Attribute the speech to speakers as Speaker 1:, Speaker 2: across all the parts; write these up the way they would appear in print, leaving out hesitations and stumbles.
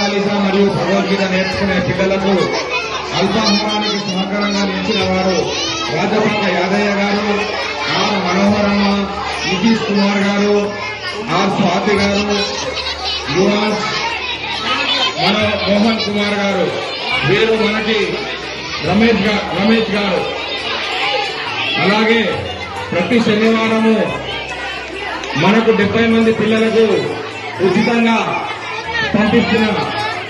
Speaker 1: చాలీస మరియు భగవద్గీత నేర్చుకునే పిల్లలకు అల్పాహారానికి సహకారంగా నిలిచిన వారు రాజపాక యాదయ్య గారు, ఆర్ మనోహరమ్మ, నితీష్ కుమార్ గారు, ఆర్ స్వాతి గారు, యువరాజ్ మోహన్ కుమార్ గారు, వీరు మనకి రమేష్ గారు. అలాగే ప్రతి శనివారము మనకు 70 మంది పిల్లలకు ఉచితంగా పంపిస్తున్న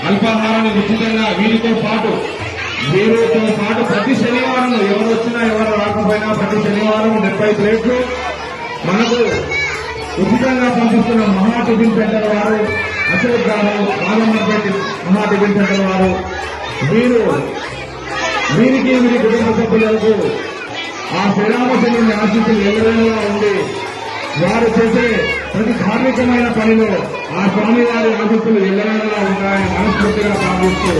Speaker 1: అల్పాహారాన్ని ఉచితంగా వీరితో పాటు ప్రతి శనివారం ఎవరు వచ్చినా ఎవరు రాకపోయినా ప్రతి శనివారం 70 ప్లేట్లు మనకు ఉచితంగా పంపిస్తున్న మహా టిఫిన్ సెంటర్ వారు, అశోక్ గారు, బాలమర్పేట మహా టిఫిన్ సెంటర్ వారు, వీరికి వీరి కుటుంబ సభ్యులకు ఆ శ్రీరామచంద్రుని ఆశీస్సులు ఎవరైనా ఉండి వారు చేసే ప్రతి ధార్మికమైన పనిలో ఆ స్వామివారి ఆశీస్సులు ఎల్లవేళలా ఉంటాయని మనస్ఫూర్తిగా భావిస్తూ